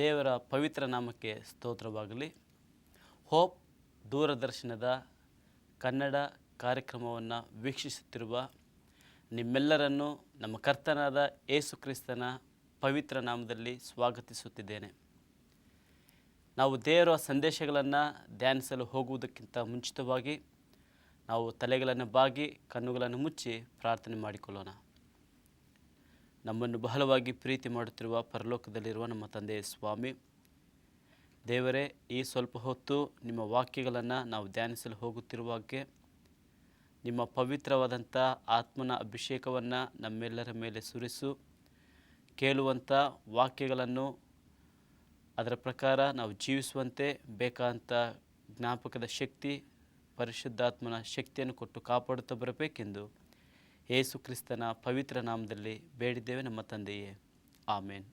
ದೇವರ ಪವಿತ್ರ ನಾಮಕ್ಕೆ ಸ್ತೋತ್ರವಾಗಲಿ. ಹೋಪ್ ದೂರದರ್ಶನದ ಕನ್ನಡ ಕಾರ್ಯಕ್ರಮವನ್ನು ವೀಕ್ಷಿಸುತ್ತಿರುವ ನಿಮ್ಮೆಲ್ಲರನ್ನು ನಮ್ಮ ಕರ್ತನಾದ ಯೇಸು ಕ್ರಿಸ್ತನ ಪವಿತ್ರ ನಾಮದಲ್ಲಿ ಸ್ವಾಗತಿಸುತ್ತಿದ್ದೇನೆ. ನಾವು ದೇವರ ಸಂದೇಶಗಳನ್ನು ಧ್ಯಾನಿಸಲು ಹೋಗುವುದಕ್ಕಿಂತ ಮುಂಚಿತವಾಗಿ ನಾವು ತಲೆಗಳನ್ನು ಬಾಗಿ ಕಣ್ಣುಗಳನ್ನು ಮುಚ್ಚಿ ಪ್ರಾರ್ಥನೆ ಮಾಡಿಕೊಳ್ಳೋಣ. ನಮ್ಮನ್ನು ಬಹಳವಾಗಿ ಪ್ರೀತಿ ಮಾಡುತ್ತಿರುವ ಪರಲೋಕದಲ್ಲಿರುವ ನಮ್ಮ ತಂದೆಯ ಸ್ವಾಮಿ ದೇವರೇ, ಈ ಸ್ವಲ್ಪ ಹೊತ್ತು ನಿಮ್ಮ ವಾಕ್ಯಗಳನ್ನು ನಾವು ಧ್ಯಾನಿಸಲು ಹೋಗುತ್ತಿರುವಾಗೆ ನಿಮ್ಮ ಪವಿತ್ರವಾದಂಥ ಆತ್ಮನ ಅಭಿಷೇಕವನ್ನು ನಮ್ಮೆಲ್ಲರ ಮೇಲೆ ಸುರಿಸು. ಕೇಳುವಂಥ ವಾಕ್ಯಗಳನ್ನು ಅದರ ಪ್ರಕಾರ ನಾವು ಜೀವಿಸುವಂತೆ ಬೇಕಾದಂಥ ಜ್ಞಾಪಕದ ಶಕ್ತಿ, ಪರಿಶುದ್ಧಾತ್ಮನ ಶಕ್ತಿಯನ್ನು ಕೊಟ್ಟು ಕಾಪಾಡುತ್ತಾ ಬರಬೇಕೆಂದು ಯೇಸು ಕ್ರಿಸ್ತನ ಪವಿತ್ರ ನಾಮದಲ್ಲಿ ಬೇಡಿದ್ದೇವೆ ನಮ್ಮ ತಂದೆಯೇ, ಆಮೇನ್.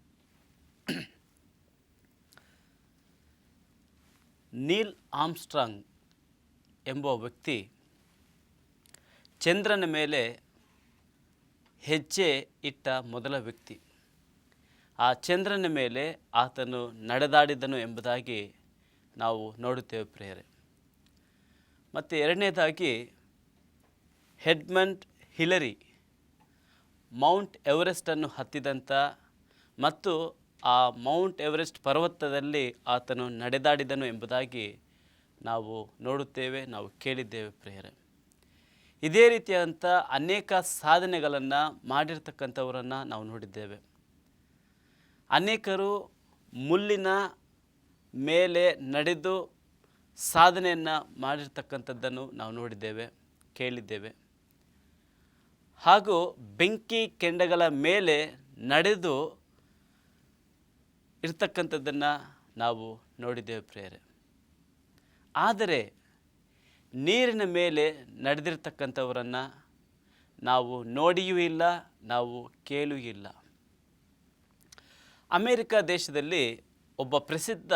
ನೀಲ್ ಆರ್ಮ್ಸ್ಟ್ರಾಂಗ್ ಎಂಬ ವ್ಯಕ್ತಿ ಚಂದ್ರನ ಮೇಲೆ ಹೆಜ್ಜೆ ಇಟ್ಟ ಮೊದಲ ವ್ಯಕ್ತಿ. ಆ ಚಂದ್ರನ ಮೇಲೆ ಆತನು ನಡೆದಾಡಿದನು ಎಂಬುದಾಗಿ ನಾವು ನೋಡುತ್ತೇವೆ ಪ್ರಿಯರೇ. ಮತ್ತು ಎರಡನೇದಾಗಿ ಎಡ್ಮಂಡ್ ಹಿಲರಿ ಮೌಂಟ್ ಎವರೆಸ್ಟನ್ನು ಹತ್ತಿದಂಥ ಮತ್ತು ಆ ಮೌಂಟ್ ಎವರೆಸ್ಟ್ ಪರ್ವತದಲ್ಲಿ ಆತನು ನಡೆದಾಡಿದನು ಎಂಬುದಾಗಿ ನಾವು ನೋಡುತ್ತೇವೆ, ನಾವು ಕೇಳಿದ್ದೇವೆ ಪ್ರಿಯರೇ. ಇದೇ ರೀತಿಯಾದಂಥ ಅನೇಕ ಸಾಧನೆಗಳನ್ನು ಮಾಡಿರ್ತಕ್ಕಂಥವರನ್ನು ನಾವು ನೋಡಿದ್ದೇವೆ. ಅನೇಕರು ಮುಳ್ಳಿನ ಮೇಲೆ ನಡೆದು ಸಾಧನೆಯನ್ನು ಮಾಡಿರ್ತಕ್ಕಂಥದ್ದನ್ನು ನಾವು ನೋಡಿದ್ದೇವೆ, ಕೇಳಿದ್ದೇವೆ. ಹಾಗೂ ಬೆಂಕಿ ಕೆಂಡಗಳ ಮೇಲೆ ನಡೆದು ಇರ್ತಕ್ಕಂಥದ್ದನ್ನು ನಾವು ನೋಡಿದ್ದೇವೆ ಪ್ರಿಯರೇ. ಆದರೆ ನೀರಿನ ಮೇಲೆ ನಡೆದಿರ್ತಕ್ಕಂಥವರನ್ನು ನಾವು ನೋಡಿಯೂ ಇಲ್ಲ, ನಾವು ಕೇಳಿಯೂ ಇಲ್ಲ. ಅಮೇರಿಕ ದೇಶದಲ್ಲಿ ಒಬ್ಬ ಪ್ರಸಿದ್ಧ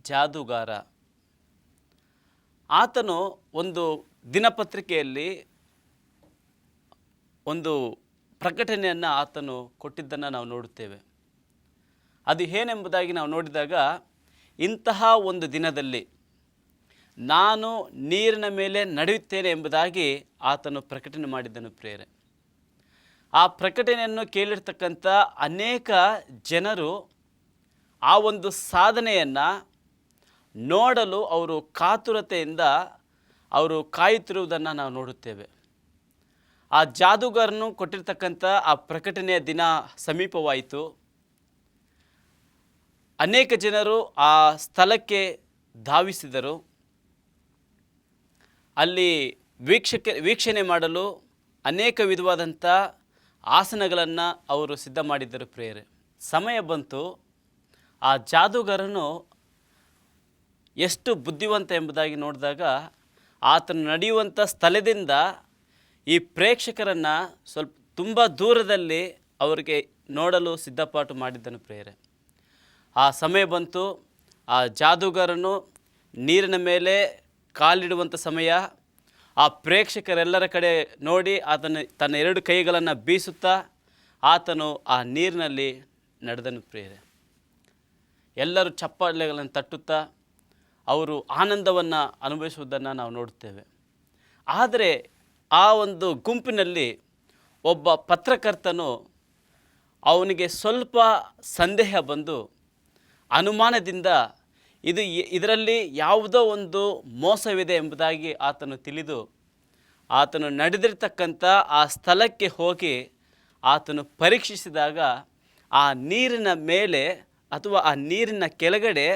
ಜಾದೂಗಾರ, ಆತನು ಒಂದು ದಿನಪತ್ರಿಕೆಯಲ್ಲಿ ಒಂದು ಪ್ರಕಟಣೆಯನ್ನು ಆತನು ಕೊಟ್ಟಿದ್ದನ್ನು ನಾವು ನೋಡುತ್ತೇವೆ. ಅದು ಏನೆಂಬುದಾಗಿ ನಾವು ನೋಡಿದಾಗ, ಇಂತಹ ಒಂದು ದಿನದಲ್ಲಿ ನಾನು ನೀರಿನ ಮೇಲೆ ನಡೆಯುತ್ತೇನೆ ಎಂಬುದಾಗಿ ಆತನು ಪ್ರಕಟಣೆ ಮಾಡಿದ್ದನು ಪ್ರಿಯರೇ. ಆ ಪ್ರಕಟಣೆಯನ್ನು ಕೇಳಿರ್ತಕ್ಕಂಥ ಅನೇಕ ಜನರು ಆ ಒಂದು ಸಾಧನೆಯನ್ನು ನೋಡಲು ಅವರು ಕಾತುರತೆಯಿಂದ ಅವರು ಕಾಯುತ್ತಿರುವುದನ್ನು ನಾವು ನೋಡುತ್ತೇವೆ. ಆ ಜಾದೂಗಾರನು ಕೊಟ್ಟಿರ್ತಕ್ಕಂಥ ಆ ಪ್ರಕಟಣೆಯ ದಿನ ಸಮೀಪವಾಯಿತು. ಅನೇಕ ಜನರು ಆ ಸ್ಥಳಕ್ಕೆ ಧಾವಿಸಿದರು. ಅಲ್ಲಿ ವೀಕ್ಷಣೆ ಮಾಡಲು ಅನೇಕ ವಿಧವಾದಂಥ ಆಸನಗಳನ್ನು ಅವರು ಸಿದ್ಧ ಮಾಡಿದ್ದರು ಪ್ರಿಯರೇ. ಸಮಯ ಬಂತು. ಆ ಜಾದೂಗಾರನು ಎಷ್ಟು ಬುದ್ಧಿವಂತ ಎಂಬುದಾಗಿ ನೋಡಿದಾಗ, ಆತನು ನಡೆಯುವಂಥ ಸ್ಥಳದಿಂದ ಈ ಪ್ರೇಕ್ಷಕರನ್ನು ಸ್ವಲ್ಪ ತುಂಬ ದೂರದಲ್ಲಿ ಅವರಿಗೆ ನೋಡಲು ಸಿದ್ಧಪಾಟು ಮಾಡಿದ್ದನು ಪ್ರಿಯರೇ. ಆ ಸಮಯ ಬಂತು. ಆ ಜಾದೂಗಾರನು ನೀರಿನ ಮೇಲೆ ಕಾಲಿಡುವಂಥ ಸಮಯ. ಆ ಪ್ರೇಕ್ಷಕರೆಲ್ಲರ ಕಡೆ ನೋಡಿ ಆತನು ತನ್ನ ಎರಡು ಕೈಗಳನ್ನು ಬೀಸುತ್ತಾ ಆತನು ಆ ನೀರಿನಲ್ಲಿ ನಡೆದನು ಪ್ರಿಯರೇ. ಎಲ್ಲರೂ ಚಪ್ಪಾಳೆಗಳನ್ನು ತಟ್ಟುತ್ತಾ ಅವರು ಆನಂದವನ್ನು ಅನುಭವಿಸುವುದನ್ನು ನಾವು ನೋಡುತ್ತೇವೆ. ಆದರೆ ಆ ಒಂದು ಗುಂಪಿನಲ್ಲಿ ಒಬ್ಬ ಪತ್ರಕರ್ತನು, ಅವನಿಗೆ ಸ್ವಲ್ಪ ಸಂದೇಹ ಬಂದು ಅನುಮಾನದಿಂದ ಇದರಲ್ಲಿ ಯಾವುದೋ ಒಂದು ಮೋಸವಿದೆ ಎಂಬುದಾಗಿ ಆತನು ತಿಳಿದು ಆತನು ನಡೆದಿರ್ತಕ್ಕಂಥ ಆ ಸ್ಥಳಕ್ಕೆ ಹೋಗಿ ಆತನು ಪರೀಕ್ಷಿಸಿದಾಗ ಆ ನೀರಿನ ಮೇಲೆ ಅಥವಾ ಆ ನೀರಿನ ಕೆಳಗಡೆ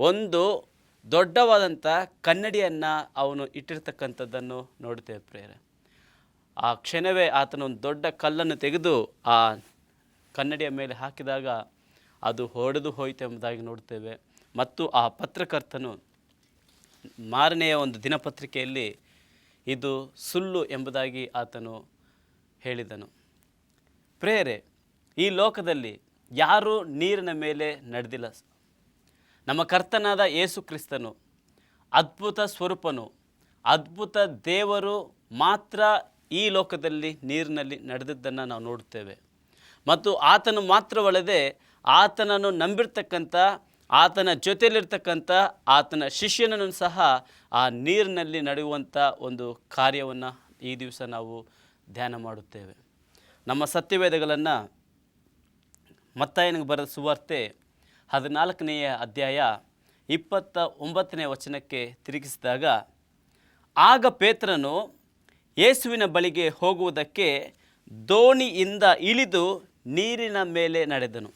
ಒಂದು ದೊಡ್ಡವಾದಂಥ ಕನ್ನಡಿಯನ್ನು ಅವನು ಇಟ್ಟಿರ್ತಕ್ಕಂಥದ್ದನ್ನು ನೋಡುತ್ತೇವೆ ಪ್ರಿಯರೇ. ಆ ಕ್ಷಣವೇ ಆತನ ಒಂದು ದೊಡ್ಡ ಕಲ್ಲನ್ನು ತೆಗೆದು ಆ ಕನ್ನಡಿಯ ಮೇಲೆ ಹಾಕಿದಾಗ ಅದು ಹೊಡೆದು ಹೋಯಿತು ಎಂಬುದಾಗಿ ನೋಡುತ್ತೇವೆ. ಮತ್ತು ಆ ಪತ್ರಕರ್ತನು ಮಾರನೆಯ ಒಂದು ದಿನಪತ್ರಿಕೆಯಲ್ಲಿ ಇದು ಸುಳ್ಳು ಎಂಬುದಾಗಿ ಆತನು ಹೇಳಿದನು. ಪ್ರಿಯರೇ, ಈ ಲೋಕದಲ್ಲಿ ಯಾರೂ ನೀರಿನ ಮೇಲೆ ನಡೆದಿಲ್ಲ. ನಮ್ಮ ಕರ್ತನಾದ ಯೇಸು ಕ್ರಿಸ್ತನು ಅದ್ಭುತ ಸ್ವರೂಪನು, ಅದ್ಭುತ ದೇವರು ಮಾತ್ರ ಈ ಲೋಕದಲ್ಲಿ ನೀರಿನಲ್ಲಿ ನಡೆದಿದ್ದನ್ನು ನಾವು ನೋಡುತ್ತೇವೆ. ಮತ್ತು ಆತನು ಮಾತ್ರವಲ್ಲದೆ ಆತನನ್ನು ನಂಬಿರ್ತಕ್ಕಂಥ ಆತನ ಜೊತೆಯಲ್ಲಿರ್ತಕ್ಕಂಥ ಆತನ ಶಿಷ್ಯನನ್ನು ಸಹ ಆ ನೀರಿನಲ್ಲಿ ನಡೆಯುವಂಥ ಒಂದು ಕಾರ್ಯವನ್ನು ಈ ದಿವಸ ನಾವು ಧ್ಯಾನ ಮಾಡುತ್ತೇವೆ. ನಮ್ಮ ಸತ್ಯವೇದಗಳನ್ನು ಮತ್ತಾಯನಿಗೆ ಬರೆದ ಸುವಾರ್ತೆ 14ನೇ ಅಧ್ಯಾಯ 29ನೇ ವಚನಕ್ಕೆ ತಿರುಗಿಸಿದಾಗ, ಆಗ ಪೇತ್ರನು ಯೇಸುವಿನ ಬಳಿಗೆ ಹೋಗುವುದಕ್ಕೆ ದೋಣಿಯಿಂದ ಇಳಿದು ನೀರಿನ ಮೇಲೆ ನಡೆದನು.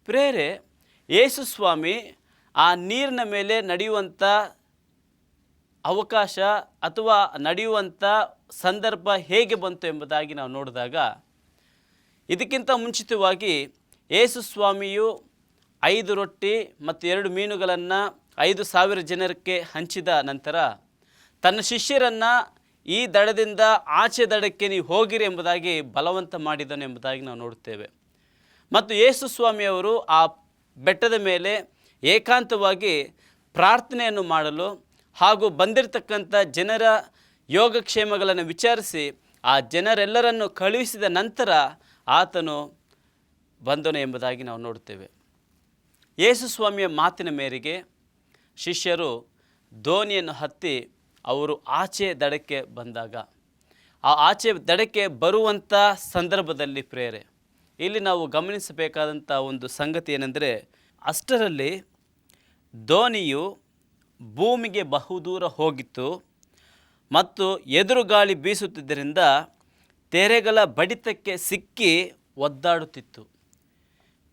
ಪ್ರಿಯರೇ, ಯೇಸು ಸ್ವಾಮಿ ಆ ನೀರಿನ ಮೇಲೆ ನಡೆಯುವಂಥ ಅವಕಾಶ ಅಥವಾ ನಡೆಯುವಂಥ ಸಂದರ್ಭ ಹೇಗೆ ಬಂತು ಎಂಬುದಾಗಿ ನಾವು ನೋಡಿದಾಗ, ಇದಕ್ಕಿಂತ ಮುಂಚಿತವಾಗಿ ಯೇಸು ಸ್ವಾಮಿಯು 5 ರೊಟ್ಟಿ ಮತ್ತು 2 ಮೀನುಗಳನ್ನು 5,000 ಜನರಿಗೆ ಹಂಚಿದ ನಂತರ ತನ್ನ ಶಿಷ್ಯರನ್ನು ಈ ದಡದಿಂದ ಆಚೆ ದಡಕ್ಕೆ ನೀವು ಹೋಗಿರಿ ಎಂಬುದಾಗಿ ಬಲವಂತ ಮಾಡಿದನು ಎಂಬುದಾಗಿ ನಾವು ನೋಡುತ್ತೇವೆ. ಮತ್ತು ಯೇಸು ಸ್ವಾಮಿಯವರು ಆ ಬೆಟ್ಟದ ಮೇಲೆ ಏಕಾಂತವಾಗಿ ಪ್ರಾರ್ಥನೆಯನ್ನು ಮಾಡಲು ಹಾಗೂ ಬಂದಿರತಕ್ಕಂಥ ಜನರ ಯೋಗಕ್ಷೇಮಗಳನ್ನು ವಿಚಾರಿಸಿ ಆ ಜನರೆಲ್ಲರನ್ನು ಕಳುಹಿಸಿದ ನಂತರ ಆತನು ಬಂದನು ಎಂಬುದಾಗಿ ನಾವು ನೋಡುತ್ತೇವೆ. ಯೇಸು ಸ್ವಾಮಿಯ ಮಾತಿನ ಮೇರೆಗೆ ಶಿಷ್ಯರು ದೋಣಿಯನ್ನು ಹತ್ತಿ ಅವರು ಆಚೆ ದಡಕ್ಕೆ ಬಂದಾಗ, ಆ ಆಚೆ ದಡಕ್ಕೆ ಬರುವಂಥ ಸಂದರ್ಭದಲ್ಲಿ ಪ್ರೇರೆ ಇಲ್ಲಿ ನಾವು ಗಮನಿಸಬೇಕಾದಂಥ ಒಂದು ಸಂಗತಿ ಏನೆಂದರೆ, ಅಷ್ಟರಲ್ಲಿ ದೋಣಿಯು ಭೂಮಿಗೆ ಬಹುದೂರ ಹೋಗಿತ್ತು ಮತ್ತು ಎದುರುಗಾಳಿ ಬೀಸುತ್ತಿದ್ದರಿಂದ ತೆರೆಗಳ ಬಡಿತಕ್ಕೆ ಸಿಕ್ಕಿ ಒದ್ದಾಡುತ್ತಿತ್ತು.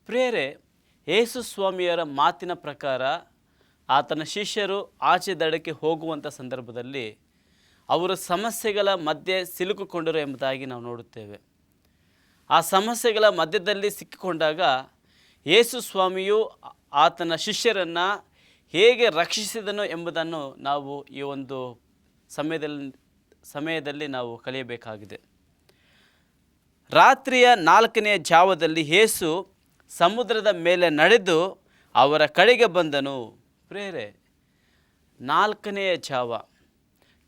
ಪ್ರಿಯರೇ, ಯೇಸು ಸ್ವಾಮಿಯವರ ಮಾತಿನ ಪ್ರಕಾರ ಆತನ ಶಿಷ್ಯರು ಆಚೆ ದಡಕ್ಕೆ ಹೋಗುವಂಥ ಸಂದರ್ಭದಲ್ಲಿ ಅವರು ಸಮಸ್ಯೆಗಳ ಮಧ್ಯೆ ಸಿಲುಕಿಕೊಂಡರು ಎಂಬುದಾಗಿ ನಾವು ನೋಡುತ್ತೇವೆ. ಆ ಸಮಸ್ಯೆಗಳ ಮಧ್ಯದಲ್ಲಿ ಸಿಕ್ಕಿಕೊಂಡಾಗ ಯೇಸು ಸ್ವಾಮಿಯು ಆತನ ಶಿಷ್ಯರನ್ನು ಹೇಗೆ ರಕ್ಷಿಸಿದನು ಎಂಬುದನ್ನು ನಾವು ಈ ಒಂದು ಸಮಯದಲ್ಲಿ ನಾವು ಕಲಿಯಬೇಕಾಗಿದೆ. ರಾತ್ರಿಯ 4ನೇ ಜಾವದಲ್ಲಿ ಯೇಸು ಸಮುದ್ರದ ಮೇಲೆ ನಡೆದು ಅವರ ಕಡೆಗೆ ಬಂದನು. ಪ್ರಿಯರೇ, 4ನೇ ಜಾವ.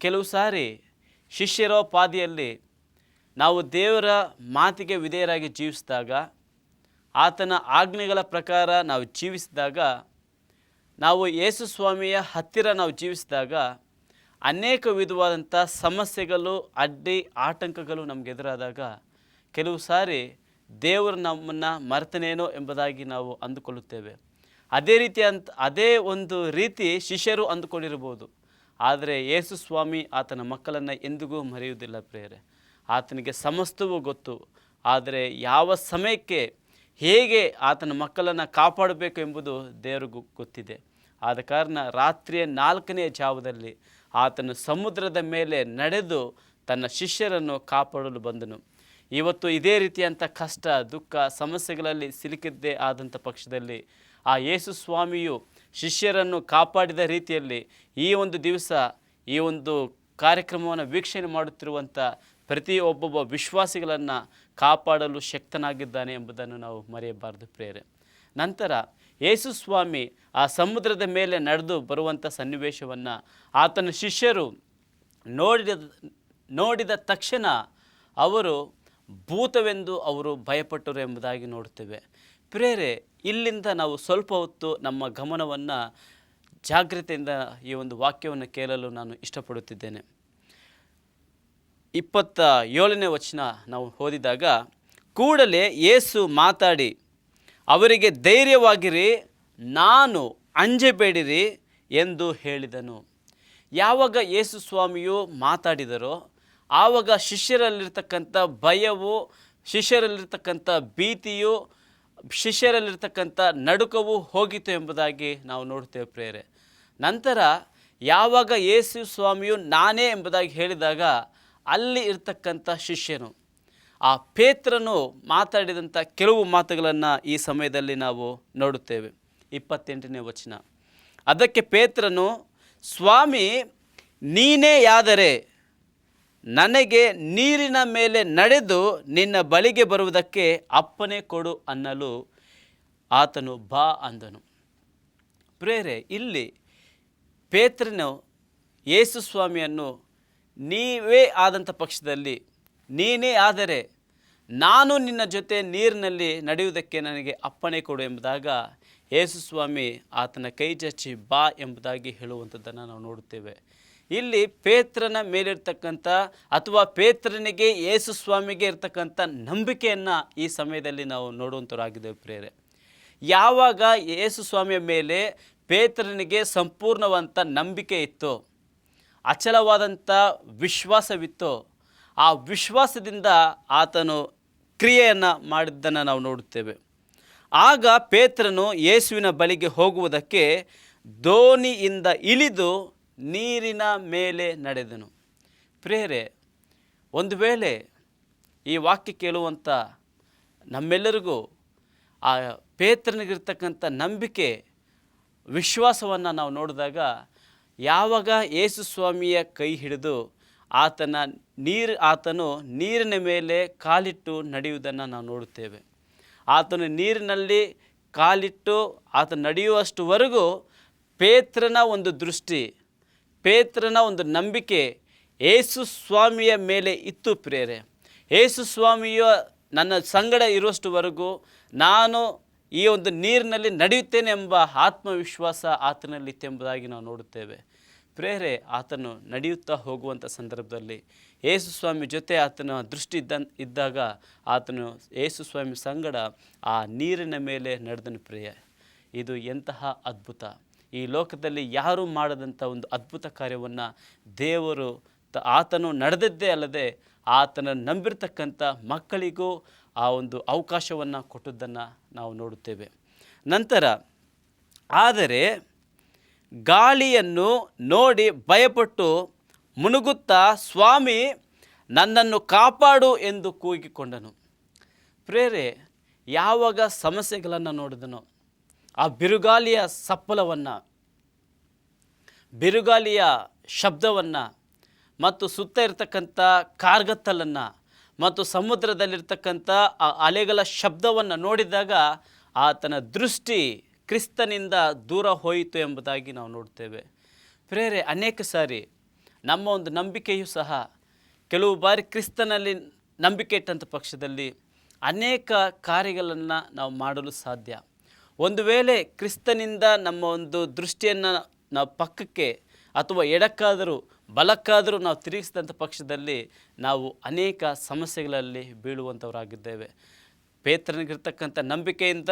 ಕೆಲವು ಸಾರಿ ಶಿಷ್ಯರೋಪಾದಿಯಲ್ಲಿ ನಾವು ದೇವರ ಮಾತಿಗೆ ವಿಧೇಯರಾಗಿ ಜೀವಿಸಿದಾಗ, ಆತನ ಆಜ್ಞೆಗಳ ಪ್ರಕಾರ ನಾವು ಜೀವಿಸಿದಾಗ, ನಾವು ಯೇಸು ಸ್ವಾಮಿಯ ಹತ್ತಿರ ನಾವು ಜೀವಿಸಿದಾಗ ಅನೇಕ ವಿಧವಾದಂಥ ಸಮಸ್ಯೆಗಳು, ಅಡ್ಡಿ ಆಟಂಕಗಳು ನಮಗೆ ಎದುರಾದಾಗ ಕೆಲವು ಸಾರಿ ದೇವರು ನಮ್ಮನ್ನು ಮರೆತನೇನೋ ಎಂಬುದಾಗಿ ನಾವು ಅಂದುಕೊಳ್ಳುತ್ತೇವೆ. ಅದೇ ಒಂದು ರೀತಿ ಶಿಷ್ಯರು ಅಂದುಕೊಂಡಿರ್ಬೋದು. ಆದರೆ ಯೇಸು ಸ್ವಾಮಿ ಆತನ ಮಕ್ಕಳನ್ನು ಎಂದಿಗೂ ಮರೆಯುವುದಿಲ್ಲ ಪ್ರಿಯರೇ. ಆತನಿಗೆ ಸಮಸ್ತವೂ ಗೊತ್ತು. ಆದರೆ ಯಾವ ಸಮಯಕ್ಕೆ ಹೇಗೆ ಆತನ ಮಕ್ಕಳನ್ನು ಕಾಪಾಡಬೇಕು ಎಂಬುದು ದೇವರಿಗೂ ಗೊತ್ತಿದೆ. ಆದ ಕಾರಣ ರಾತ್ರಿಯ 4ನೇ ಜಾವದಲ್ಲಿ ಆತನು ಸಮುದ್ರದ ಮೇಲೆ ನಡೆದು ತನ್ನ ಶಿಷ್ಯರನ್ನು ಕಾಪಾಡಲು ಬಂದನು. ಇವತ್ತು ಇದೇ ರೀತಿಯಂಥ ಕಷ್ಟ, ದುಃಖ, ಸಮಸ್ಯೆಗಳಲ್ಲಿ ಸಿಲುಕಿದ್ದೇ ಆದಂಥ ಪಕ್ಷದಲ್ಲಿ ಆ ಯೇಸು ಸ್ವಾಮಿಯು ಶಿಷ್ಯರನ್ನು ಕಾಪಾಡಿದ ರೀತಿಯಲ್ಲಿ ಈ ಒಂದು ದಿವಸ ಈ ಒಂದು ಕಾರ್ಯಕ್ರಮವನ್ನು ವೀಕ್ಷಣೆ ಮಾಡುತ್ತಿರುವಂಥ ಪ್ರತಿಯೊಬ್ಬೊಬ್ಬ ವಿಶ್ವಾಸಿಗಳನ್ನು ಕಾಪಾಡಲು ಶಕ್ತನಾಗಿದ್ದಾನೆ ಎಂಬುದನ್ನು ನಾವು ಮರೆಯಬಾರದು ಪ್ರಿಯರೇ. ನಂತರ ಯೇಸು ಸ್ವಾಮಿ ಆ ಸಮುದ್ರದ ಮೇಲೆ ನಡೆದು ಬರುವಂಥ ಸನ್ನಿವೇಶವನ್ನು ಆತನ ಶಿಷ್ಯರು ನೋಡಿದ ತಕ್ಷಣ ಅವರು ಭೂತವೆಂದು ಅವರು ಭಯಪಟ್ಟರು ಎಂಬುದಾಗಿ ನೋಡುತ್ತೇವೆ. ಪ್ರಿಯರೇ, ಇಲ್ಲಿಂದ ನಾವು ಸ್ವಲ್ಪ ಹೊತ್ತು ನಮ್ಮ ಗಮನವನ್ನು ಜಾಗ್ರತೆಯಿಂದ ಈ ಒಂದು ವಾಕ್ಯವನ್ನು ಕೇಳಲು ನಾನು ಇಷ್ಟಪಡುತ್ತಿದ್ದೇನೆ. 27ನೇ ವಚನ ನಾವು ಓದಿದಾಗ, ಕೂಡಲೇ ಯೇಸು ಮಾತಾಡಿ ಅವರಿಗೆ ಧೈರ್ಯವಾಗಿರಿ, ನಾನು ಅಂಜಬೇಡಿರಿ ಎಂದು ಹೇಳಿದನು. ಯಾವಾಗ ಯೇಸು ಸ್ವಾಮಿಯು ಮಾತಾಡಿದರೋ ಆವಾಗ ಶಿಷ್ಯರಲ್ಲಿರ್ತಕ್ಕಂಥ ಭಯವು, ಶಿಷ್ಯರಲ್ಲಿರ್ತಕ್ಕಂಥ ಭೀತಿಯು, ಶಿಷ್ಯರಲ್ಲಿರ್ತಕ್ಕಂಥ ನಡುಕವು ಹೋಗಿತು ಎಂಬುದಾಗಿ ನಾವು ನೋಡ್ತೇವೆ ಪ್ರಿಯರೇ. ನಂತರ ಯಾವಾಗ ಯೇಸು ಸ್ವಾಮಿಯು ನಾನೇ ಎಂಬುದಾಗಿ ಹೇಳಿದಾಗ ಅಲ್ಲಿ ಇರ್ತಕ್ಕಂಥ ಶಿಷ್ಯನು, ಆ ಪೇತ್ರನು ಮಾತಾಡಿದಂಥ ಕೆಲವು ಮಾತುಗಳನ್ನು ಈ ಸಮಯದಲ್ಲಿ ನಾವು ನೋಡುತ್ತೇವೆ. 28ನೇ ವಚನ. ಅದಕ್ಕೆ ಪೇತ್ರನು, ಸ್ವಾಮಿ ನೀನೇ ಯಾದರೆ ನನಗೆ ನೀರಿನ ಮೇಲೆ ನಡೆದು ನಿನ್ನ ಬಳಿಗೆ ಬರುವುದಕ್ಕೆ ಅಪ್ಪಣೆ ಕೊಡು ಅನ್ನಲು ಆತನು ಬಾ ಅಂದನು. ಪ್ರಿಯರೇ, ಇಲ್ಲಿ ಪೇತ್ರನು ಯೇಸು ಸ್ವಾಮಿಯನ್ನು ನೀವೇ ಆದಂಥ ಪಕ್ಷದಲ್ಲಿ, ನೀನೇ ಆದರೆ ನಾನು ನಿನ್ನ ಜೊತೆ ನೀರಿನಲ್ಲಿ ನಡೆಯುವುದಕ್ಕೆ ನನಗೆ ಅಪ್ಪಣೆ ಕೊಡು ಎಂಬುದಾಗ ಯೇಸು ಸ್ವಾಮಿ ಆತನ ಕೈ ಚಾಚಿ ಬಾ ಎಂಬುದಾಗಿ ಹೇಳುವಂಥದ್ದನ್ನು ನಾವು ನೋಡುತ್ತೇವೆ. ಇಲ್ಲಿ ಪೇತ್ರನ ಮೇಲಿರ್ತಕ್ಕಂಥ ಅಥವಾ ಪೇತ್ರನಿಗೆ ಯೇಸು ಸ್ವಾಮಿಗೆ ಇರ್ತಕ್ಕಂಥ ನಂಬಿಕೆಯನ್ನು ಈ ಸಮಯದಲ್ಲಿ ನಾವು ನೋಡುವಂಥವರಾಗಿದ್ದೇವೆ ಪ್ರಿಯರೇ. ಯಾವಾಗ ಯೇಸು ಸ್ವಾಮಿಯ ಮೇಲೆ ಪೇತ್ರನಿಗೆ ಸಂಪೂರ್ಣವಂತ ನಂಬಿಕೆ ಇತ್ತು, ಅಚಲವಾದಂಥ ವಿಶ್ವಾಸವಿತ್ತು, ಆ ವಿಶ್ವಾಸದಿಂದ ಆತನು ಕ್ರಿಯೆಯನ್ನು ಮಾಡಿದ್ದನ್ನು ನಾವು ನೋಡುತ್ತೇವೆ. ಆಗ ಪೇತ್ರನು ಯೇಸುವಿನ ಬಳಿಗೆ ಹೋಗುವುದಕ್ಕೆ ದೋಣಿಯಿಂದ ಇಳಿದು ನೀರಿನ ಮೇಲೆ ನಡೆದನು. ಪ್ರಿಯರೇ, ಒಂದು ವೇಳೆ ಈ ವಾಕ್ಯ ಕೇಳುವಂಥ ನಮ್ಮೆಲ್ಲರಿಗೂ ಆ ಪೇತ್ರನಿಗಿರ್ತಕ್ಕಂಥ ನಂಬಿಕೆ ವಿಶ್ವಾಸವನ್ನು ನಾವು ನೋಡಿದಾಗ, ಯಾವಾಗ ಯೇಸು ಸ್ವಾಮಿಯ ಕೈ ಹಿಡಿದು ಆತನು ನೀರಿನ ಮೇಲೆ ಕಾಲಿಟ್ಟು ನಡೆಯುವುದನ್ನು ನಾವು ನೋಡುತ್ತೇವೆ. ಆತನು ನೀರಿನಲ್ಲಿ ಕಾಲಿಟ್ಟು ಆತನು ನಡೆಯುವಷ್ಟುವರೆಗೂ ಪೇತ್ರನ ಒಂದು ದೃಷ್ಟಿ, ಪೇತ್ರನ ಒಂದು ನಂಬಿಕೆ ಯೇಸು ಸ್ವಾಮಿಯ ಮೇಲೆ ಇತ್ತು ಪ್ರಿಯರೇ. ಯೇಸು ಸ್ವಾಮಿಯು ನನ್ನ ಸಂಗಡ ಇರುವಷ್ಟುವರೆಗೂ ನಾನು ಈ ಒಂದು ನೀರಿನಲ್ಲಿ ನಡೆಯುತ್ತೇನೆ ಎಂಬ ಆತ್ಮವಿಶ್ವಾಸ ಆತನಲ್ಲಿತ್ತೆಂಬುದಾಗಿ ನಾವು ನೋಡುತ್ತೇವೆ. ಪ್ರಿಯರೇ, ಆತನು ನಡೆಯುತ್ತಾ ಹೋಗುವಂಥ ಸಂದರ್ಭದಲ್ಲಿ ಯೇಸು ಸ್ವಾಮಿ ಜೊತೆ ಆತನ ದೃಷ್ಟಿ ಇದ್ದಾಗ ಆತನು ಯೇಸು ಸ್ವಾಮಿ ಸಂಗಡ ಆ ನೀರಿನ ಮೇಲೆ ನಡೆದನು. ಪ್ರಿಯ, ಇದು ಎಂತಹ ಅದ್ಭುತ! ಈ ಲೋಕದಲ್ಲಿ ಯಾರೂ ಮಾಡದಂಥ ಒಂದು ಅದ್ಭುತ ಕಾರ್ಯವನ್ನು ದೇವರು ಆತನು ನಡೆದದ್ದೇ ಅಲ್ಲದೆ ಆತನ ನಂಬಿರ್ತಕ್ಕಂಥ ಮಕ್ಕಳಿಗೂ ಆ ಒಂದು ಅವಕಾಶವನ್ನು ಕೊಟ್ಟದ್ದನ್ನು ನಾವು ನೋಡುತ್ತೇವೆ. ನಂತರ ಆದರೆ ಗಾಳಿಯನ್ನು ನೋಡಿ ಭಯಪಟ್ಟು ಮುನುಗುತ್ತಾ, ಸ್ವಾಮಿ ನನ್ನನ್ನು ಕಾಪಾಡು ಎಂದು ಕೂಗಿಕೊಂಡನು. ಪ್ರೇರೆ, ಯಾವಾಗ ಸಮಸ್ಯೆಗಳನ್ನು ನೋಡಿದನೋ, ಆ ಬಿರುಗಾಳಿಯ ಸಪ್ಪಳವನ್ನು, ಬಿರುಗಾಳಿಯ ಶಬ್ದವನ್ನು ಮತ್ತು ಸುತ್ತ ಇರತಕ್ಕಂಥ ಕಾರ್ಗತ್ತಲನ್ನು ಮತ್ತು ಸಮುದ್ರದಲ್ಲಿರ್ತಕ್ಕಂಥ ಆ ಅಲೆಗಳ ಶಬ್ದವನ್ನು ನೋಡಿದಾಗ ಆತನ ದೃಷ್ಟಿ ಕ್ರಿಸ್ತನಿಂದ ದೂರ ಹೋಯಿತು ಎಂಬುದಾಗಿ ನಾವು ನೋಡ್ತೇವೆ. ಪ್ರೇರೆ, ಅನೇಕ ಸಾರಿ ನಮ್ಮ ಒಂದು ನಂಬಿಕೆಯೂ ಸಹ ಕೆಲವು ಬಾರಿ ಕ್ರಿಸ್ತನಲ್ಲಿ ನಂಬಿಕೆ ಇಟ್ಟಂಥ ಪಕ್ಷದಲ್ಲಿ ಅನೇಕ ಕಾರ್ಯಗಳನ್ನು ನಾವು ಮಾಡಲು ಸಾಧ್ಯ. ಒಂದು ವೇಳೆ ಕ್ರಿಸ್ತನಿಂದ ನಮ್ಮ ಒಂದು ದೃಷ್ಟಿಯನ್ನು ನಾವು ಪಕ್ಕಕ್ಕೆ ಅಥವಾ ಎಡಕ್ಕಾದರೂ ಬಲಕ್ಕಾದರೂ ನಾವು ತಿರುಗಿಸಿದಂಥ ಪಕ್ಷದಲ್ಲಿ ನಾವು ಅನೇಕ ಸಮಸ್ಯೆಗಳಲ್ಲಿ ಬೀಳುವಂಥವರಾಗಿದ್ದೇವೆ. ಪೇತ್ರನಿಗಿರ್ತಕ್ಕಂಥ ನಂಬಿಕೆಯಿಂದ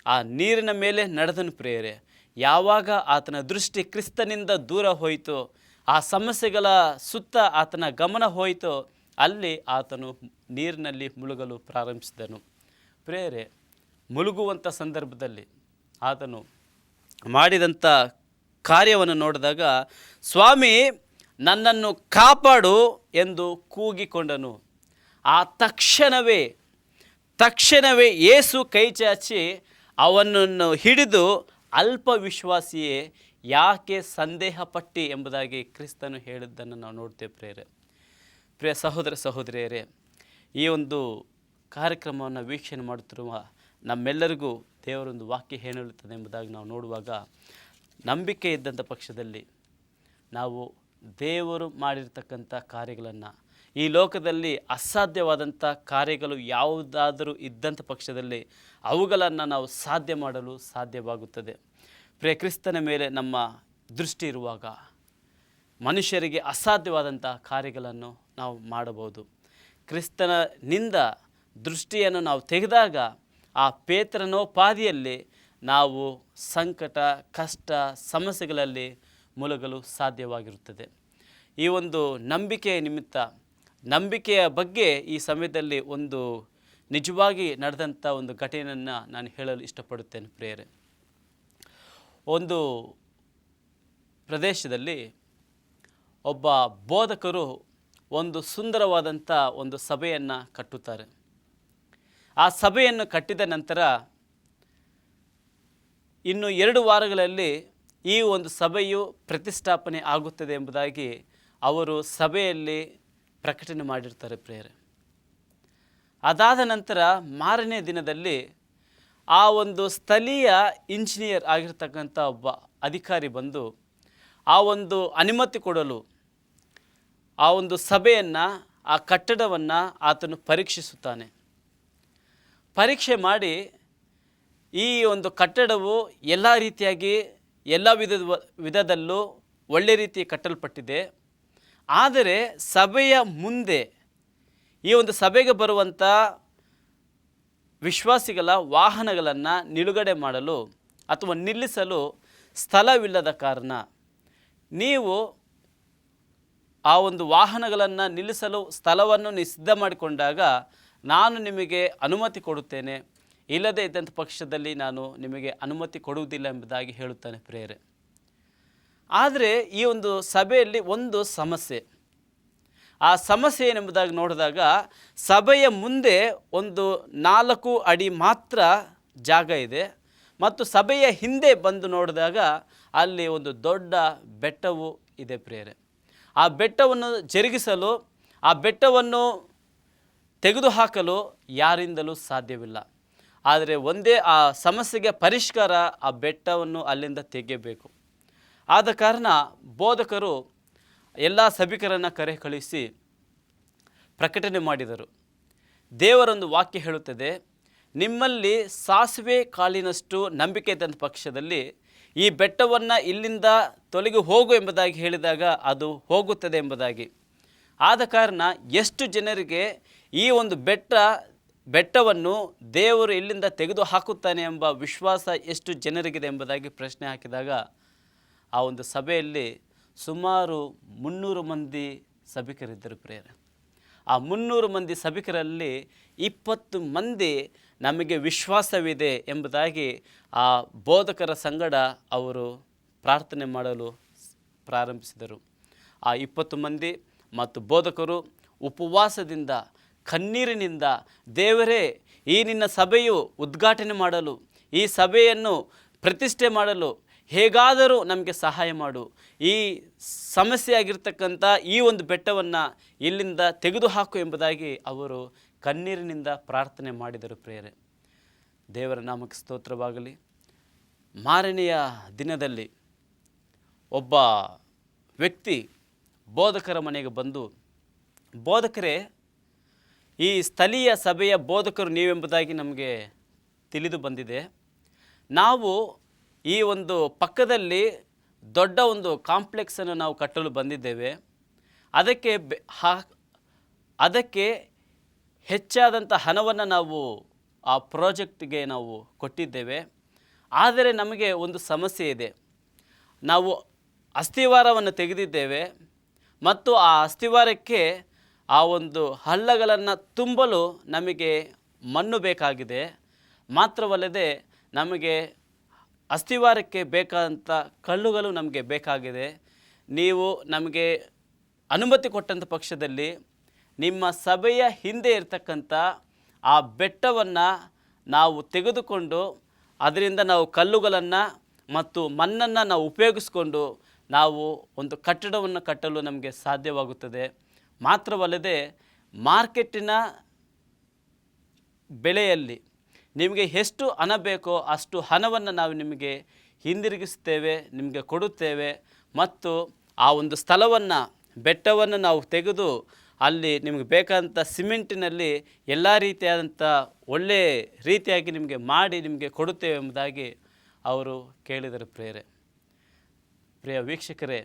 ಆ ನೀರಿನ ಮೇಲೆ ನಡೆದನು. ಪ್ರಿಯರೇ, ಯಾವಾಗ ಆತನ ದೃಷ್ಟಿ ಕ್ರಿಸ್ತನಿಂದ ದೂರ ಹೋಯಿತು, ಆ ಸಮಸ್ಯೆಗಳ ಸುತ್ತ ಆತನ ಗಮನ ಹೋಯಿತು, ಅಲ್ಲಿ ಆತನು ನೀರಿನಲ್ಲಿ ಮುಳುಗಲು ಪ್ರಾರಂಭಿಸಿದನು. ಪ್ರಿಯರೇ, ಮುಳುಗುವಂಥ ಸಂದರ್ಭದಲ್ಲಿ ಆತನು ಮಾಡಿದಂಥ ಕಾರ್ಯವನ್ನು ನೋಡಿದಾಗ, ಸ್ವಾಮಿ ನನ್ನನ್ನು ಕಾಪಾಡು ಎಂದು ಕೂಗಿಕೊಂಡನು. ಆ ತಕ್ಷಣವೇ ಯೇಸು ಕೈ ಚಾಚಿ ಅವನನ್ನು ಹಿಡಿದು, ಅಲ್ಪ ವಿಶ್ವಾಸಿಯೇ ಯಾಕೆ ಸಂದೇಹ ಪಟ್ಟಿ ಎಂಬುದಾಗಿ ಕ್ರಿಸ್ತನು ಹೇಳಿದ್ದನ್ನು ನಾವು ನೋಡ್ತೇವೆ. ಪ್ರಿಯ ಸಹೋದರ ಸಹೋದರಿಯರೇ, ಈ ಒಂದು ಕಾರ್ಯಕ್ರಮವನ್ನು ವೀಕ್ಷಣೆ ಮಾಡುತ್ತಿರುವ ನಮ್ಮೆಲ್ಲರಿಗೂ ದೇವರೊಂದು ವಾಕ್ಯ ಏನು ಹೇಳುತ್ತದೆ ಎಂಬುದಾಗಿ ನಾವು ನೋಡುವಾಗ, ನಂಬಿಕೆ ಇದ್ದಂಥ ಪಕ್ಷದಲ್ಲಿ ನಾವು ದೇವರು ಮಾಡಿರ್ತಕ್ಕಂಥ ಕಾರ್ಯಗಳನ್ನು, ಈ ಲೋಕದಲ್ಲಿ ಅಸಾಧ್ಯವಾದಂಥ ಕಾರ್ಯಗಳು ಯಾವುದಾದರೂ ಇದ್ದಂಥ ಪಕ್ಷದಲ್ಲಿ ಅವುಗಳನ್ನು ನಾವು ಸಾಧ್ಯ ಮಾಡಲು ಸಾಧ್ಯವಾಗುತ್ತದೆ. ಪ್ರಿಯ, ಕ್ರಿಸ್ತನ ಮೇಲೆ ನಮ್ಮ ದೃಷ್ಟಿ ಇರುವಾಗ ಮನುಷ್ಯರಿಗೆ ಅಸಾಧ್ಯವಾದಂಥ ಕಾರ್ಯಗಳನ್ನು ನಾವು ಮಾಡಬಹುದು. ಕ್ರಿಸ್ತನಿಂದ ದೃಷ್ಟಿಯನ್ನು ನಾವು ತೆಗೆದಾಗ ಆ ಪೇತ್ರನೋಪಾದಿಯಲ್ಲಿ ನಾವು ಸಂಕಟ, ಕಷ್ಟ, ಸಮಸ್ಯೆಗಳಲ್ಲಿ ಮುಳುಗಲು ಸಾಧ್ಯವಾಗಿರುತ್ತದೆ. ಈ ಒಂದು ನಂಬಿಕೆಯ ನಿಮಿತ್ತ, ನಂಬಿಕೆಯ ಬಗ್ಗೆ ಈ ಸಮಯದಲ್ಲಿ ಒಂದು ನಿಜವಾಗಿ ನಡೆದಂಥ ಒಂದು ಘಟನೆಯನ್ನು ನಾನು ಹೇಳಲು ಇಷ್ಟಪಡುತ್ತೇನೆ. ಪ್ರಿಯರೇ, ಒಂದು ಪ್ರದೇಶದಲ್ಲಿ ಒಬ್ಬ ಬೋಧಕರು ಒಂದು ಸುಂದರವಾದಂಥ ಒಂದು ಸಭೆಯನ್ನು ಕಟ್ಟುತ್ತಾರೆ. ಆ ಸಭೆಯನ್ನು ಕಟ್ಟಿದ ನಂತರ ಇನ್ನು 2 ವಾರಗಳಲ್ಲಿ ಈ ಒಂದು ಸಭೆಯು ಪ್ರತಿಷ್ಠಾಪನೆ ಆಗುತ್ತದೆ ಎಂಬುದಾಗಿ ಅವರು ಸಭೆಯಲ್ಲಿ ಪ್ರಕಟಣೆ ಮಾಡಿರ್ತಾರೆ. ಪ್ರಿಯರೇ, ಅದಾದ ನಂತರ ಮಾರನೇ ದಿನದಲ್ಲಿ ಆ ಒಂದು ಸ್ಥಳೀಯ ಇಂಜಿನಿಯರ್ ಆಗಿರ್ತಕ್ಕಂಥ ಒಬ್ಬ ಅಧಿಕಾರಿ ಬಂದು ಆ ಒಂದು ಅನುಮತಿ ಕೊಡಲು ಆ ಒಂದು ಸಭೆಯನ್ನು, ಆ ಕಟ್ಟಡವನ್ನು ಆತನು ಪರೀಕ್ಷಿಸುತ್ತಾನೆ. ಪರೀಕ್ಷೆ ಮಾಡಿ ಈ ಒಂದು ಕಟ್ಟಡವು ಎಲ್ಲ ರೀತಿಯಾಗಿ ಎಲ್ಲ ವಿಧದಲ್ಲೂ ಒಳ್ಳೆ ರೀತಿ ಕಟ್ಟಲ್ಪಟ್ಟಿದೆ. ಆದರೆ ಸಭೆಯ ಮುಂದೆ ಈ ಒಂದು ಸಭೆಗೆ ಬರುವಂಥ ವಿಶ್ವಾಸಿಗಳ ವಾಹನಗಳನ್ನು ನಿಲುಗಡೆ ಮಾಡಲು ಅಥವಾ ನಿಲ್ಲಿಸಲು ಸ್ಥಳವಿಲ್ಲದ ಕಾರಣ ನೀವು ಆ ಒಂದು ವಾಹನಗಳನ್ನು ನಿಲ್ಲಿಸಲು ಸ್ಥಳವನ್ನು ನೀವು ಸಿದ್ಧ ಮಾಡಿಕೊಂಡಾಗ ನಾನು ನಿಮಗೆ ಅನುಮತಿ ಕೊಡುತ್ತೇನೆ, ಇಲ್ಲದೇ ಇದ್ದಂಥ ಪಕ್ಷದಲ್ಲಿ ನಾನು ನಿಮಗೆ ಅನುಮತಿ ಕೊಡುವುದಿಲ್ಲ ಎಂಬುದಾಗಿ ಹೇಳುತ್ತಾನೆ ಪ್ರಿಯರೇ. ಆದರೆ ಈ ಒಂದು ಸಭೆಯಲ್ಲಿ ಒಂದು ಸಮಸ್ಯೆ. ಆ ಸಮಸ್ಯೆ ಏನೆಂಬುದಾಗಿ ನೋಡಿದಾಗ ಸಭೆಯ ಮುಂದೆ ಒಂದು 4 ಅಡಿ ಮಾತ್ರ ಜಾಗ ಇದೆ ಮತ್ತು ಸಭೆಯ ಹಿಂದೆ ಬಂದು ನೋಡಿದಾಗ ಅಲ್ಲಿ ಒಂದು ದೊಡ್ಡ ಬೆಟ್ಟವು ಇದೆ ಪ್ರಿಯರೇ. ಆ ಬೆಟ್ಟವನ್ನು ಜರುಗಿಸಲು, ಆ ಬೆಟ್ಟವನ್ನು ತೆಗೆದುಹಾಕಲು ಯಾರಿಂದಲೂ ಸಾಧ್ಯವಿಲ್ಲ. ಆದರೆ ಒಂದೇ ಆ ಸಮಸ್ಯೆಗೆ ಪರಿಷ್ಕಾರ, ಆ ಬೆಟ್ಟವನ್ನು ಅಲ್ಲಿಂದ ತೆಗೆಯಬೇಕು. ಆದ ಕಾರಣ ಬೋಧಕರು ಎಲ್ಲ ಸಭಿಕರನ್ನು ಕಳಿಸಿ ಪ್ರಕಟಣೆ ಮಾಡಿದರು. ದೇವರೊಂದು ವಾಕ್ಯ ಹೇಳುತ್ತದೆ, ನಿಮ್ಮಲ್ಲಿ ಸಾಸಿವೆ ಕಾಳಿನಷ್ಟು ನಂಬಿಕೆ ಇದ್ದಂಥ ಪಕ್ಷದಲ್ಲಿ ಈ ಬೆಟ್ಟವನ್ನು ಇಲ್ಲಿಂದ ತೊಲಗಿ ಹೋಗು ಎಂಬುದಾಗಿ ಹೇಳಿದಾಗ ಅದು ಹೋಗುತ್ತದೆ ಎಂಬುದಾಗಿ. ಆದ ಕಾರಣ ಎಷ್ಟು ಜನರಿಗೆ ಈ ಒಂದು ಬೆಟ್ಟವನ್ನು ದೇವರು ಇಲ್ಲಿಂದ ತೆಗೆದು ಹಾಕುತ್ತಾನೆ ಎಂಬ ವಿಶ್ವಾಸ ಎಷ್ಟು ಜನರಿಗಿದೆ ಎಂಬುದಾಗಿ ಪ್ರಶ್ನೆ ಹಾಕಿದಾಗ ಆ ಒಂದು ಸಭೆಯಲ್ಲಿ ಸುಮಾರು 300 ಮಂದಿ ಸಭಿಕರಿದ್ದರು ಪ್ರಿಯರೇ. ಆ 300 ಮಂದಿ ಸಭಿಕರಲ್ಲಿ 20 ಮಂದಿ ನಮಗೆ ವಿಶ್ವಾಸವಿದೆ ಎಂಬುದಾಗಿ ಆ ಬೋಧಕರ ಸಂಗಡ ಅವರು ಪ್ರಾರ್ಥನೆ ಮಾಡಲು ಪ್ರಾರಂಭಿಸಿದರು. ಆ 20 ಮಂದಿ ಮತ್ತು ಬೋಧಕರು ಉಪವಾಸದಿಂದ, ಕಣ್ಣೀರಿನಿಂದ, ದೇವರೇ, ಈ ನಿನ್ನ ಸಭೆಯು ಉದ್ಘಾಟನೆ ಮಾಡಲು, ಈ ಸಭೆಯನ್ನು ಪ್ರತಿಷ್ಠೆ ಮಾಡಲು ಹೇಗಾದರೂ ನಮಗೆ ಸಹಾಯ ಮಾಡು, ಈ ಸಮಸ್ಯೆ ಆಗಿರ್ತಕ್ಕಂಥ ಈ ಒಂದು ಬೆಟ್ಟವನ್ನು ಇಲ್ಲಿಂದ ತೆಗೆದುಹಾಕು ಎಂಬುದಾಗಿ ಅವರು ಕಣ್ಣೀರಿನಿಂದ ಪ್ರಾರ್ಥನೆ ಮಾಡಿದರು ಪ್ರಿಯರೇ. ದೇವರ ನಾಮಕ್ಕೆ ಸ್ತೋತ್ರವಾಗಲಿ. ಮಾರನೆಯ ದಿನದಲ್ಲಿ ಒಬ್ಬ ವ್ಯಕ್ತಿ ಬೋಧಕರ ಮನೆಗೆ ಬಂದು, ಬೋಧಕರೇ, ಈ ಸ್ಥಳೀಯ ಸಭೆಯ ಬೋಧಕರು ನೀವೆಂಬುದಾಗಿ ನಮಗೆ ತಿಳಿದು ಬಂದಿದೆ. ನಾವು ಈ ಒಂದು ಪಕ್ಕದಲ್ಲಿ ದೊಡ್ಡ ಒಂದು ಕಾಂಪ್ಲೆಕ್ಸನ್ನು ನಾವು ಕಟ್ಟಲು ಬಂದಿದ್ದೇವೆ. ಅದಕ್ಕೆ ಹೆಚ್ಚಾದಂಥ ಹಣವನ್ನು ನಾವು ಆ ಪ್ರಾಜೆಕ್ಟ್ಗೆ ನಾವು ಕೊಟ್ಟಿದ್ದೇವೆ. ಆದರೆ ನಮಗೆ ಒಂದು ಸಮಸ್ಯೆ ಇದೆ. ನಾವು ಅಸ್ಥಿವಾರವನ್ನು ತೆಗೆದಿದ್ದೇವೆ ಮತ್ತು ಆ ಅಸ್ಥಿವಾರಕ್ಕೆ ಆ ಒಂದು ಹಳ್ಳಗಳನ್ನು ತುಂಬಲು ನಮಗೆ ಮಣ್ಣು ಬೇಕಾಗಿದೆ. ಮಾತ್ರವಲ್ಲದೆ ನಮಗೆ ಅಸ್ಥಿವಾರಕ್ಕೆ ಬೇಕಾದಂಥ ಕಲ್ಲುಗಳು ನಮಗೆ ಬೇಕಾಗಿದೆ. ನೀವು ನಮಗೆ ಅನುಮತಿ ಕೊಟ್ಟಂಥ ಪಕ್ಷದಲ್ಲಿ ನಿಮ್ಮ ಸಭೆಯ ಹಿಂದೆ ಇರತಕ್ಕಂಥ ಆ ಬೆಟ್ಟವನ್ನು ನಾವು ತೆಗೆದುಕೊಂಡು ಅದರಿಂದ ನಾವು ಕಲ್ಲುಗಳನ್ನು ಮತ್ತು ಮಣ್ಣನ್ನು ನಾವು ಉಪಯೋಗಿಸ್ಕೊಂಡು ನಾವು ಒಂದು ಕಟ್ಟಡವನ್ನು ಕಟ್ಟಲು ನಮಗೆ ಸಾಧ್ಯವಾಗುತ್ತದೆ. ಮಾತ್ರವಲ್ಲದೆ ಮಾರ್ಕೆಟಿನ ಬೆಲೆಯಲ್ಲಿ ನಿಮಗೆ ಎಷ್ಟು ಹಣ ಬೇಕೋ ಅಷ್ಟು ಹಣವನ್ನು ನಾವು ನಿಮಗೆ ಹಿಂದಿರುಗಿಸ್ತೇವೆ, ನಿಮಗೆ ಕೊಡುತ್ತೇವೆ. ಮತ್ತು ಆ ಒಂದು ಸ್ಥಳವನ್ನು, ಬೆಟ್ಟವನ್ನು ನಾವು ತೆಗೆದು ಅಲ್ಲಿ ನಿಮಗೆ ಬೇಕಾದಂಥ ಸಿಮೆಂಟಿನಲ್ಲಿ ಎಲ್ಲ ರೀತಿಯಾದಂಥ ಒಳ್ಳೆಯ ರೀತಿಯಾಗಿ ನಿಮಗೆ ಮಾಡಿ ನಿಮಗೆ ಕೊಡುತ್ತೇವೆ ಎಂಬುದಾಗಿ ಅವರು ಕೇಳಿದರು ಪ್ರಿಯರೇ. ಪ್ರಿಯ ವೀಕ್ಷಕರೇ,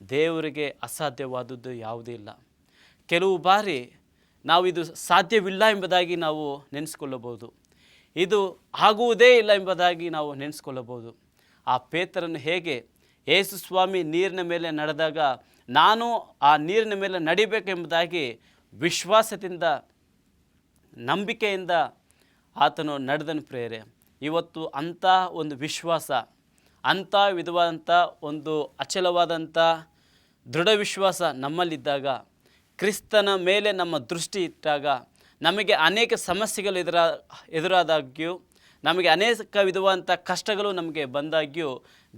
ದೇವರಿಗೆ ಅಸಾಧ್ಯವಾದದ್ದು ಯಾವುದೂ ಇಲ್ಲ. ಕೆಲವು ಬಾರಿ ನಾವು ಇದು ಸಾಧ್ಯವಿಲ್ಲ ಎಂಬುದಾಗಿ ನಾವು ನೆನೆಸ್ಕೊಳ್ಳಬಹುದು, ಇದು ಆಗುವುದೇ ಇಲ್ಲ ಎಂಬುದಾಗಿ ನಾವು ನೆನೆಸ್ಕೊಳ್ಳಬಹುದು. ಆ ಪೇತ್ರನು ಹೇಗೆ ಯೇಸು ಸ್ವಾಮಿ ನೀರಿನ ಮೇಲೆ ನಡೆದಾಗ ನಾನು ಆ ನೀರಿನ ಮೇಲೆ ನಡಿಬೇಕೆಂಬುದಾಗಿ ವಿಶ್ವಾಸದಿಂದ, ನಂಬಿಕೆಯಿಂದ ಆತನು ನಡೆದನು ಪ್ರಿಯರೇ. ಇವತ್ತು ಅಂಥ ಒಂದು ವಿಶ್ವಾಸ, ಅಂಥ ವಿಧವಾದಂಥ ಒಂದು ಅಚಲವಾದಂಥ ದೃಢ ವಿಶ್ವಾಸ ನಮ್ಮಲ್ಲಿದ್ದಾಗ, ಕ್ರಿಸ್ತನ ಮೇಲೆ ನಮ್ಮ ದೃಷ್ಟಿ ಇಟ್ಟಾಗ, ನಮಗೆ ಅನೇಕ ಸಮಸ್ಯೆಗಳು ಎದುರಾದಾಗ್ಯೂ, ನಮಗೆ ಅನೇಕ ವಿಧವಾದಂಥ ಕಷ್ಟಗಳು ನಮಗೆ ಬಂದಾಗ್ಯೂ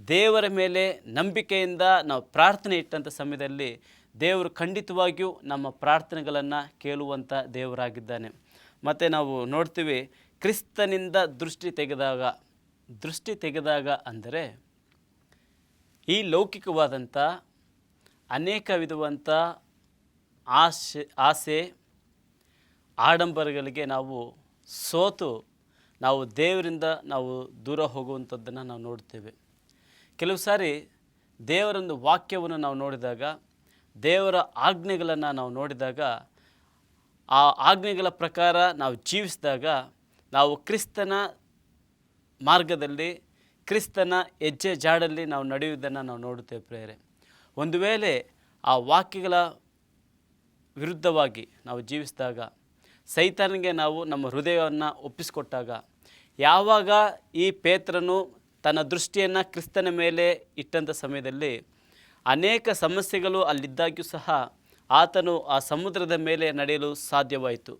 ದೇವರ ಮೇಲೆ ನಂಬಿಕೆಯಿಂದ ನಾವು ಪ್ರಾರ್ಥನೆ ಇಟ್ಟಂಥ ಸಮಯದಲ್ಲಿ ದೇವರು ಖಂಡಿತವಾಗಿಯೂ ನಮ್ಮ ಪ್ರಾರ್ಥನೆಗಳನ್ನು ಕೇಳುವಂಥ ದೇವರಾಗಿದ್ದಾನೆ. ಮತ್ತು ನಾವು ನೋಡ್ತೀವಿ, ಕ್ರಿಸ್ತನಿಂದ ದೃಷ್ಟಿ ತೆಗೆದಾಗ ಅಂದರೆ ಈ ಲೌಕಿಕವಾದಂಥ ಅನೇಕ ವಿಧವಾದಂಥ ಆಸೆ ಆಡಂಬರಗಳಿಗೆ ನಾವು ಸೋತು ನಾವು ದೇವರಿಂದ ನಾವು ದೂರ ಹೋಗುವಂಥದ್ದನ್ನು ನಾವು ನೋಡ್ತೇವೆ. ಕೆಲವು ಸಾರಿ ದೇವರೊಂದು ವಾಕ್ಯವನ್ನು ನಾವು ನೋಡಿದಾಗ, ದೇವರ ಆಜ್ಞೆಗಳನ್ನು ನಾವು ನೋಡಿದಾಗ, ಆ ಆಜ್ಞೆಗಳ ಪ್ರಕಾರ ನಾವು ಜೀವಿಸಿದಾಗ ನಾವು ಕ್ರಿಸ್ತನ ಮಾರ್ಗದಲ್ಲಿ, ಕ್ರಿಸ್ತನ ಹೆಜ್ಜೆ ಜಾಡಲ್ಲಿ ನಾವು ನಡೆಯುವುದನ್ನು ನಾವು ನೋಡುತ್ತೇವೆ ಪ್ರಿಯರೇ. ಒಂದು ವೇಳೆ ಆ ವಾಕ್ಯಗಳ ವಿರುದ್ಧವಾಗಿ ನಾವು ಜೀವಿಸಿದಾಗ, ಸೈತಾನನಿಗೆ ನಾವು ನಮ್ಮ ಹೃದಯವನ್ನು ಒಪ್ಪಿಸಿಕೊಟ್ಟಾಗ, ಯಾವಾಗ ಈ ಪೇತ್ರನು ತನ್ನ ದೃಷ್ಟಿಯನ್ನು ಕ್ರಿಸ್ತನ ಮೇಲೆ ಇಟ್ಟಂಥ ಸಮಯದಲ್ಲಿ ಅನೇಕ ಸಮಸ್ಯೆಗಳು ಅಲ್ಲಿದ್ದಾಗ್ಯೂ ಸಹ ಆತನು ಆ ಸಮುದ್ರದ ಮೇಲೆ ನಡೆಯಲು ಸಾಧ್ಯವಾಯಿತು.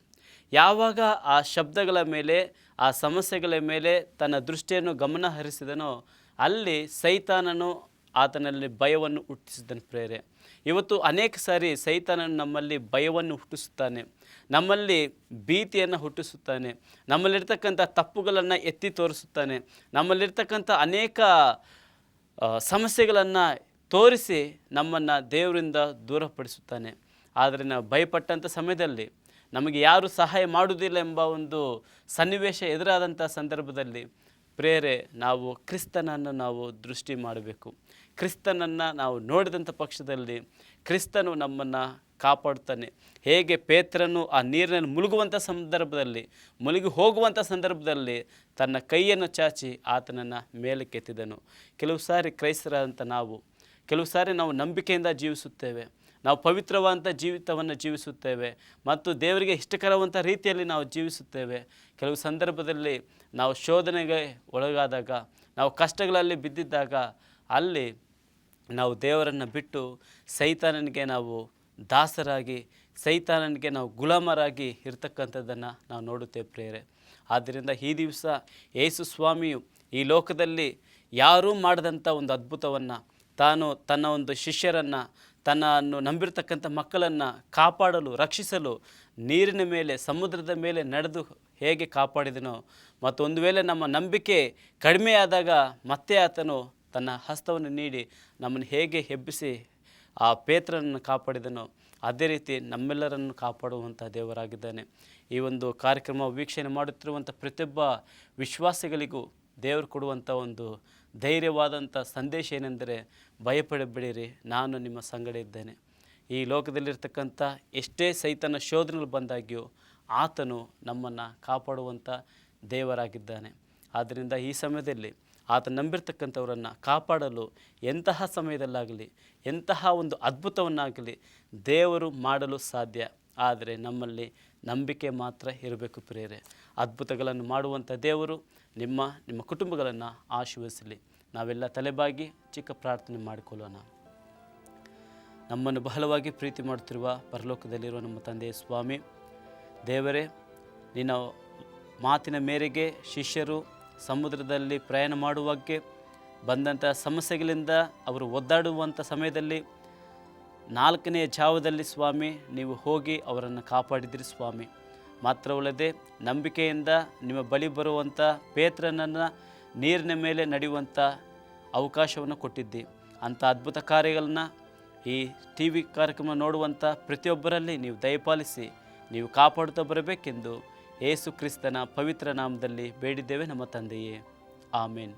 ಯಾವಾಗ ಆ ಶಬ್ದಗಳ ಮೇಲೆ, ಆ ಸಮಸ್ಯೆಗಳ ಮೇಲೆ ತನ್ನ ದೃಷ್ಟಿಯನ್ನು ಗಮನ ಹರಿಸಿದನೋ, ಅಲ್ಲಿ ಸೈತಾನನು ಆತನಲ್ಲಿ ಭಯವನ್ನು ಹುಟ್ಟಿಸಿದನು ಪ್ರೇರೆ. ಇವತ್ತು ಅನೇಕ ಸಾರಿ ಸೈತಾನನು ನಮ್ಮಲ್ಲಿ ಭಯವನ್ನು ಹುಟ್ಟಿಸುತ್ತಾನೆ, ನಮ್ಮಲ್ಲಿ ಭೀತಿಯನ್ನು ಹುಟ್ಟಿಸುತ್ತಾನೆ, ನಮ್ಮಲ್ಲಿರ್ತಕ್ಕಂಥ ತಪ್ಪುಗಳನ್ನು ಎತ್ತಿ ತೋರಿಸುತ್ತಾನೆ, ನಮ್ಮಲ್ಲಿರ್ತಕ್ಕಂಥ ಅನೇಕ ಸಮಸ್ಯೆಗಳನ್ನು ತೋರಿಸಿ ನಮ್ಮನ್ನು ದೇವರಿಂದ ದೂರಪಡಿಸುತ್ತಾನೆ. ಆದರೆ ನಾವು ಭಯಪಟ್ಟಂಥ ಸಮಯದಲ್ಲಿ, ನಮಗೆ ಯಾರು ಸಹಾಯ ಮಾಡುವುದಿಲ್ಲ ಎಂಬ ಒಂದು ಸನ್ನಿವೇಶ ಎದುರಾದಂಥ ಸಂದರ್ಭದಲ್ಲಿ ಪ್ರೇರೆ, ನಾವು ಕ್ರಿಸ್ತನನ್ನು ನಾವು ದೃಷ್ಟಿ ಮಾಡಬೇಕು. ಕ್ರಿಸ್ತನನ್ನು ನಾವು ನೋಡಿದಂಥ ಪಕ್ಷದಲ್ಲಿ ಕ್ರಿಸ್ತನು ನಮ್ಮನ್ನು ಕಾಪಾಡುತ್ತಾನೆ. ಹೇಗೆ ಪೇತ್ರನು ಆ ನೀರಿನಲ್ಲಿ ಮುಳುಗುವಂಥ ಸಂದರ್ಭದಲ್ಲಿ, ಮುಳುಗಿ ಹೋಗುವಂಥ ಸಂದರ್ಭದಲ್ಲಿ ತನ್ನ ಕೈಯನ್ನು ಚಾಚಿ ಆತನನ್ನು ಮೇಲಕ್ಕೆತ್ತಿದನು. ಕೆಲವು ಸಾರಿ ಕ್ರೈಸ್ತರಾದಂಥ ಕೆಲವು ಸಾರಿ ನಾವು ನಂಬಿಕೆಯಿಂದ ಜೀವಿಸುತ್ತೇವೆ, ನಾವು ಪವಿತ್ರವಾದಂಥ ಜೀವಿತವನ್ನು ಜೀವಿಸುತ್ತೇವೆ ಮತ್ತು ದೇವರಿಗೆ ಇಷ್ಟಕರವಂಥ ರೀತಿಯಲ್ಲಿ ನಾವು ಜೀವಿಸುತ್ತೇವೆ. ಕೆಲವು ಸಂದರ್ಭದಲ್ಲಿ ನಾವು ಶೋಧನೆಗೆ ಒಳಗಾದಾಗ, ನಾವು ಕಷ್ಟಗಳಲ್ಲಿ ಬಿದ್ದಿದ್ದಾಗ, ಅಲ್ಲಿ ನಾವು ದೇವರನ್ನು ಬಿಟ್ಟು ಸೈತಾನನಿಗೆ ನಾವು ದಾಸರಾಗಿ, ಸೈತಾನನಿಗೆ ನಾವು ಗುಲಾಮರಾಗಿ ಇರ್ತಕ್ಕಂಥದ್ದನ್ನು ನಾವು ನೋಡುತ್ತೇವೆ ಪ್ರಿಯರೇ. ಆದ್ದರಿಂದ ಈ ದಿವಸ ಯೇಸು ಸ್ವಾಮಿಯು ಈ ಲೋಕದಲ್ಲಿ ಯಾರೂ ಮಾಡದಂಥ ಒಂದು ಅದ್ಭುತವನ್ನು, ತಾನು ತನ್ನ ಒಂದು ಶಿಷ್ಯರನ್ನು, ತನ್ನನ್ನು ನಂಬಿರ್ತಕ್ಕಂಥ ಮಕ್ಕಳನ್ನು ಕಾಪಾಡಲು, ರಕ್ಷಿಸಲು ನೀರಿನ ಮೇಲೆ, ಸಮುದ್ರದ ಮೇಲೆ ನಡೆದು ಹೇಗೆ ಕಾಪಾಡಿದನೋ, ಮತ್ತು ಒಂದು ವೇಳೆ ನಮ್ಮ ನಂಬಿಕೆ ಕಡಿಮೆಯಾದಾಗ ಮತ್ತೆ ಆತನು ತನ್ನ ಹಸ್ತವನ್ನು ನೀಡಿ ನಮ್ಮನ್ನು ಹೇಗೆ ಎಬ್ಬಿಸಿ ಆ ಪೇತ್ರನನ್ನು ಕಾಪಾಡಿದನೋ, ಅದೇ ರೀತಿ ನಮ್ಮೆಲ್ಲರನ್ನು ಕಾಪಾಡುವಂಥ ದೇವರಾಗಿದ್ದಾನೆ. ಈ ಒಂದು ಕಾರ್ಯಕ್ರಮ ವೀಕ್ಷಣೆ ಮಾಡುತ್ತಿರುವಂಥ ಪ್ರತಿಯೊಬ್ಬ ವಿಶ್ವಾಸಿಗಳಿಗೂ ದೇವರು ಕೊಡುವಂಥ ಒಂದು ಧೈರ್ಯವಾದಂಥ ಸಂದೇಶ ಏನೆಂದರೆ, ಭಯಪಡಬೇಡಿರಿ, ನಾನು ನಿಮ್ಮ ಸಂಗಡ ಇದ್ದೇನೆ. ಈ ಲೋಕದಲ್ಲಿರ್ತಕ್ಕಂಥ ಎಷ್ಟೇ ಸೈತನ ಶೋಧನೆಗಳು ಬಂದಾಗ್ಯೂ ಆತನು ನಮ್ಮನ್ನು ಕಾಪಾಡುವಂಥ ದೇವರಾಗಿದ್ದಾನೆ. ಆದ್ದರಿಂದ ಈ ಸಮಯದಲ್ಲಿ ಆತ ನಂಬಿರ್ತಕ್ಕಂಥವರನ್ನು ಕಾಪಾಡಲು ಎಂತಹ ಸಮಯದಲ್ಲಾಗಲಿ, ಎಂತಹ ಒಂದು ಅದ್ಭುತವನ್ನಾಗಲಿ ದೇವರು ಮಾಡಲು ಸಾಧ್ಯ. ಆದರೆ ನಮ್ಮಲ್ಲಿ ನಂಬಿಕೆ ಮಾತ್ರ ಇರಬೇಕು ಪ್ರಿಯರೇ. ಅದ್ಭುತಗಳನ್ನು ಮಾಡುವಂಥ ದೇವರು ನಿಮ್ಮ ಕುಟುಂಬಗಳನ್ನು ಆಶೀರ್ವದಿಸಲಿ. ನಾವೆಲ್ಲ ತಲೆಬಾಗಿ ಚಿಕ್ಕ ಪ್ರಾರ್ಥನೆ ಮಾಡಿಕೊಳ್ಳೋಣ. ನಮ್ಮನ್ನು ಬಹಳವಾಗಿ ಪ್ರೀತಿ ಮಾಡುತ್ತಿರುವ ಪರಲೋಕದಲ್ಲಿರುವ ನಮ್ಮ ತಂದೆಯ ಸ್ವಾಮಿ ದೇವರೇ, ನಿನ್ನ ಮಾತಿನ ಮೇರೆಗೆ ಶಿಷ್ಯರು ಸಮುದ್ರದಲ್ಲಿ ಪ್ರಯಾಣ ಮಾಡುವಾಗೆ ಬಂದಂಥ ಸಮಸ್ಯೆಗಳಿಂದ ಅವರು ಒದ್ದಾಡುವಂಥ ಸಮಯದಲ್ಲಿ 4ನೇ ಜಾವದಲ್ಲಿ ಸ್ವಾಮಿ ನೀವು ಹೋಗಿ ಅವರನ್ನು ಕಾಪಾಡಿದಿರಿ ಸ್ವಾಮಿ. ಮಾತ್ರವಲ್ಲದೆ ನಂಬಿಕೆಯಿಂದ ನಿಮ್ಮ ಬಳಿ ಬರುವಂಥ ಪೇತ್ರನನ್ನು ನೀರಿನ ಮೇಲೆ ನಡೆಯುವಂಥ ಅವಕಾಶವನ್ನು ಕೊಟ್ಟಿದ್ದಿ. ಅಂಥ ಅದ್ಭುತ ಕಾರ್ಯಗಳನ್ನು ಈ TV ಕಾರ್ಯಕ್ರಮ ನೋಡುವಂಥ ಪ್ರತಿಯೊಬ್ಬರಲ್ಲಿ ನೀವು ದಯಪಾಲಿಸಿ ನೀವು ಕಾಪಾಡುತ್ತಾ ಬರಬೇಕೆಂದು ಯೇಸು ಕ್ರಿಸ್ತನ ಪವಿತ್ರ ನಾಮದಲ್ಲಿ ಬೇಡಿದ್ದೇವೆ ನಮ್ಮ ತಂದೆಯೇ, ಆಮೇನ್.